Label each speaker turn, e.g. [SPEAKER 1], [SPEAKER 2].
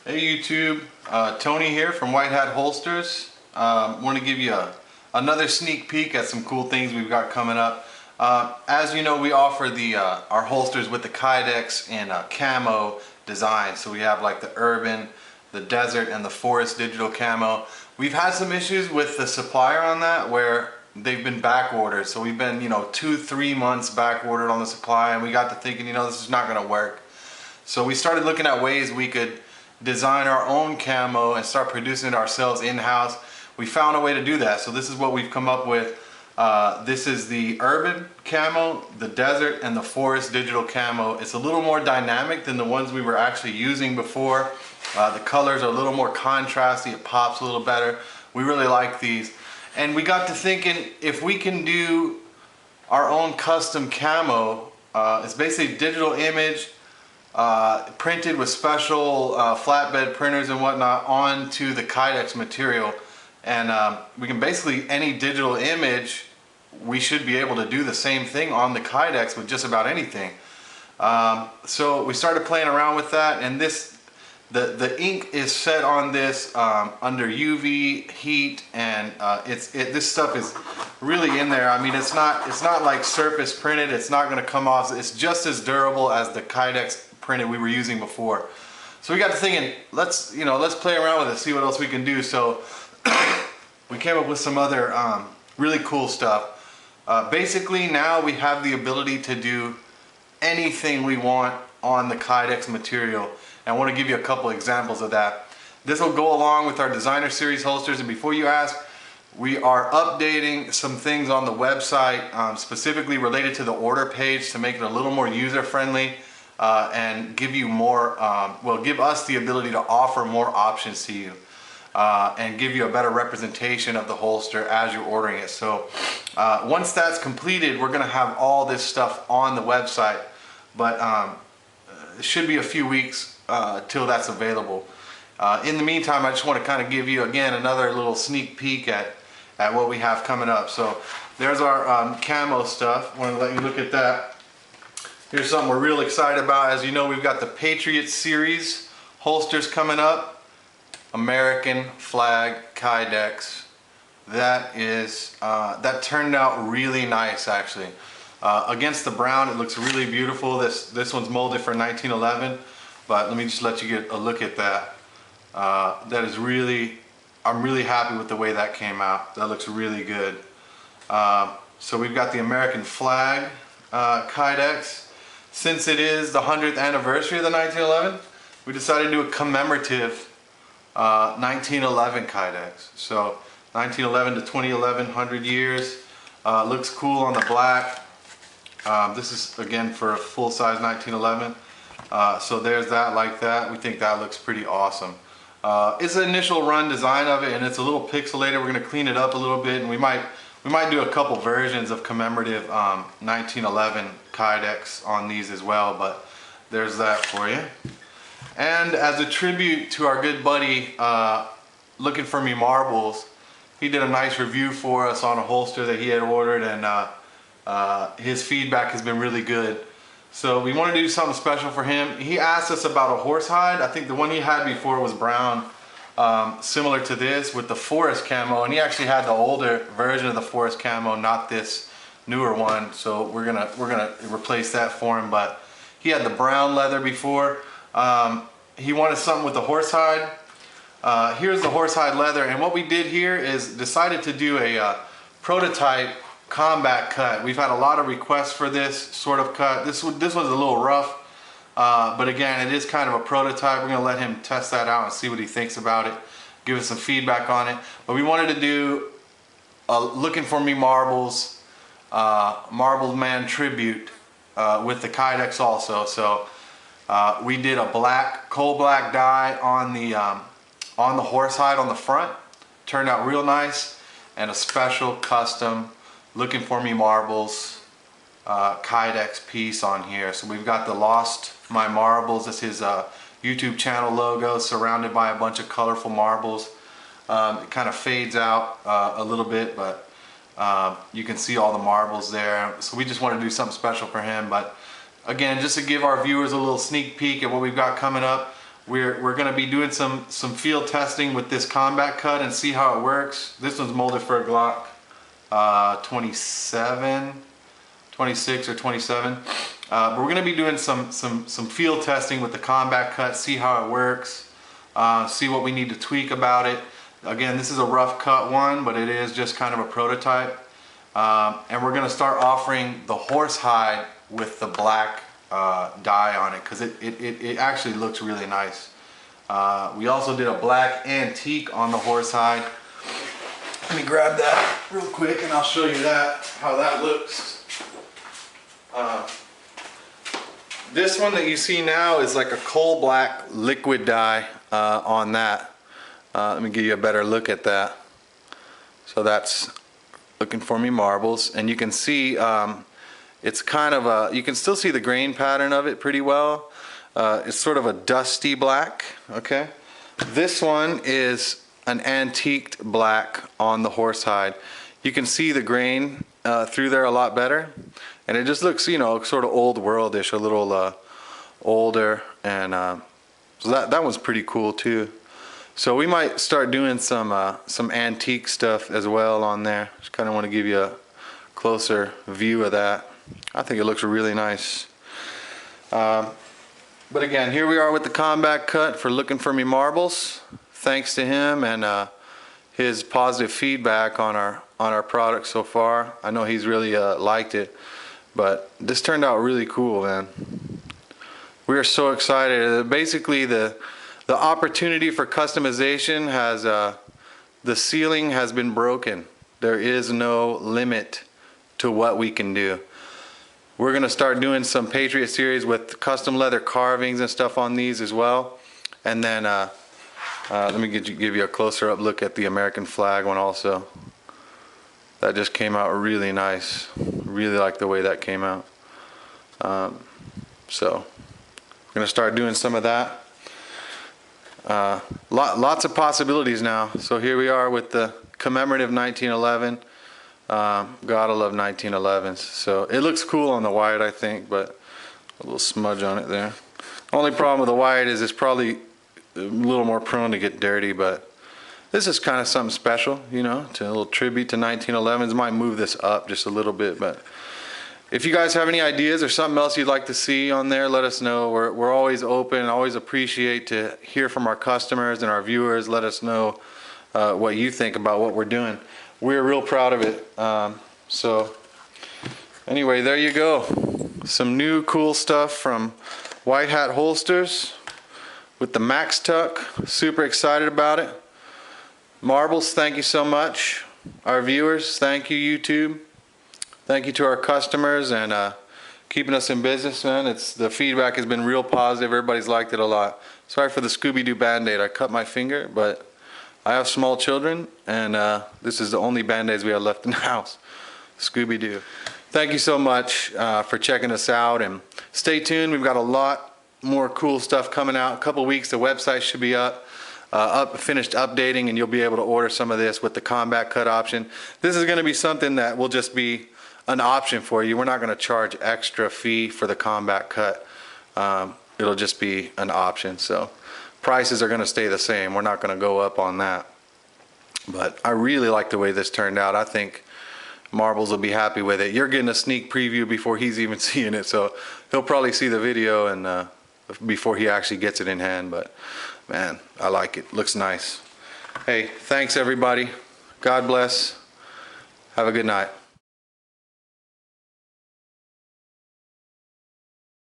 [SPEAKER 1] Hey YouTube, Tony here from WhiteHatHolsters. Want to give you another sneak peek at some cool things we've got coming up. As you know, we offer our holsters with the Kydex and camo design. So we have like the urban, the desert, and the forest digital camo. We've had some issues with the supplier on that where they've been back ordered. So we've been 2-3 months back ordered on the supply, and we got to thinking this is not going to work. So we started looking at ways we could design our own camo and start producing it ourselves in-house. We found a way to do that, so this is what we've come up with. This is the urban camo, the desert, and the forest digital camo. It's a little more dynamic than the ones we were actually using before. The colors are a little more contrasty, it pops a little better. We really like these. And we got to thinking, if we can do our own custom camo, it's basically digital image, printed with special flatbed printers and whatnot onto the Kydex material, and we can basically, any digital image, we should be able to do the same thing on the Kydex with just about anything. So we started playing around with that, and the ink is set on this under UV heat, and this stuff is really in there. I mean, it's not like surface printed. It's not going to come off. It's just as durable as the Kydex printed we were using before. So we got to thinking, let's play around with it, see what else we can do. So we came up with some other really cool stuff. Basically, now we have the ability to do anything we want on the Kydex material. And I want to give you a couple examples of that. This will go along with our designer series holsters, and before you ask, we are updating some things on the website specifically related to the order page to make it a little more user friendly. And give you more, give us the ability to offer more options to you and give you a better representation of the holster as you're ordering it. So once that's completed, we're going to have all this stuff on the website, but it should be a few weeks till that's available. In the meantime, I just want to kind of give you again another little sneak peek at what we have coming up. So there's our camo stuff. I want to let you look at that. Here's something we're real excited about. As you know, we've got the Patriot Series holsters coming up. American flag Kydex. That turned out really nice, actually. Against the brown, it looks really beautiful. This one's molded for 1911, but let me just let you get a look at that. That is really, I'm really happy with the way that came out. That looks really good. So we've got the American flag Kydex. Since it is the 100th anniversary of the 1911, we decided to do a commemorative 1911 Kydex. So 1911 to 2011, 100 years. Looks cool on the black. This is again for a full-size 1911. So there's that, like that. We think that looks pretty awesome. It's an initial run design of it, and it's a little pixelated. We're going to clean it up a little bit, and we might do a couple versions of commemorative 1911 Kydex on these as well, but there's that for you. And as a tribute to our good buddy Lookinformemarbles, he did a nice review for us on a holster that he had ordered, and his feedback has been really good. So we wanted to do something special for him. He asked us about a horsehide. I think the one he had before was brown, similar to this with the forest camo, and he actually had the older version of the forest camo, not this newer one. So we're gonna replace that for him. But he had the brown leather before. He wanted something with the horsehide. Here's the horsehide leather, and what we did here is decided to do a prototype combat cut. We've had a lot of requests for this sort of cut. This one's a little rough. But again, it is kind of a prototype. We're going to let him test that out and see what he thinks about it, give us some feedback on it. But we wanted to do a Lookinformemarbles Marbled Man tribute with the Kydex also. So we did a coal black dye on the horsehide on the front. Turned out real nice, and a special custom Lookinformemarbles Kydex piece on here. So we've got the Lost My Marbles. That's his YouTube channel logo, surrounded by a bunch of colorful marbles. It kind of fades out a little bit, but you can see all the marbles there. So we just want to do something special for him. But again, just to give our viewers a little sneak peek at what we've got coming up, We're going to be doing some field testing with this combat cut and see how it works. This one's molded for a Glock 27, 26 or 27. But we're going to be doing some field testing with the combat cut, see how it works, see what we need to tweak about it. Again, this is a rough cut one, but it is just kind of a prototype. And we're going to start offering the horsehide with the black dye on it, because it actually looks really nice. We also did a black antique on the horsehide. Let me grab that real quick and I'll show you how that looks. This one that you see now is like a coal black liquid dye on that. Let me give you a better look at that. So that's Lookinformemarbles, and you can see it's kind of a, you can still see the grain pattern of it pretty well. It's sort of a dusty black, okay? This one is an antiqued black on the horsehide. You can see the grain through there a lot better, and it just looks, you know, sort of old worldish, a little older, and so that one's pretty cool too. So we might start doing some antique stuff as well on there. Just kind of want to give you a closer view of that. I think it looks really nice. But again, here we are with the combat cut for Lookinformemarbles. Thanks to him and his positive feedback on our product so far. I know he's really liked it, but this turned out really cool, man. We are so excited. Basically, the opportunity for customization has, the ceiling has been broken. There is no limit to what we can do. We're going to start doing some Patriot series with custom leather carvings and stuff on these as well. And then let me give you a closer up look at the American flag one also. That just came out really nice. Really like the way that came out. So we're going to start doing some of that. Lots of possibilities now. So here we are with the commemorative 1911. Gotta love 1911s. So it looks cool on the white, I think, but a little smudge on it there. Only problem with the white is it's probably a little more prone to get dirty, but this is kind of something special, you know, to a little tribute to 1911s. Might move this up just a little bit, but if you guys have any ideas or something else you'd like to see on there, let us know. We're always open, always appreciate to hear from our customers and our viewers. Let us know what you think about what we're doing. We're real proud of it. So anyway, there you go. Some new cool stuff from WhiteHatHolsters with the MaxTuck. Super excited about it. Marbles, thank you so much. Our viewers, thank you, YouTube. Thank you to our customers and keeping us in business, man. The feedback has been real positive. Everybody's liked it a lot. Sorry for the Scooby-Doo Band-Aid. I cut my finger, but I have small children, and this is the only Band-Aids we have left in the house. Scooby-Doo. Thank you so much for checking us out, and stay tuned. We've got a lot more cool stuff coming out. A couple weeks, the website should be up, finished updating, and you'll be able to order some of this with the combat cut option. This is going to be something that will just be an option for you. We're not going to charge extra fee for the combat cut. It'll just be an option. So prices are going to stay the same. We're not going to go up on that. But I really like the way this turned out. I think Marbles will be happy with it. You're getting a sneak preview before he's even seeing it, so he'll probably see the video and before he actually gets it in hand. But man, I like it. Looks nice. Hey, thanks everybody. God bless. Have a good night.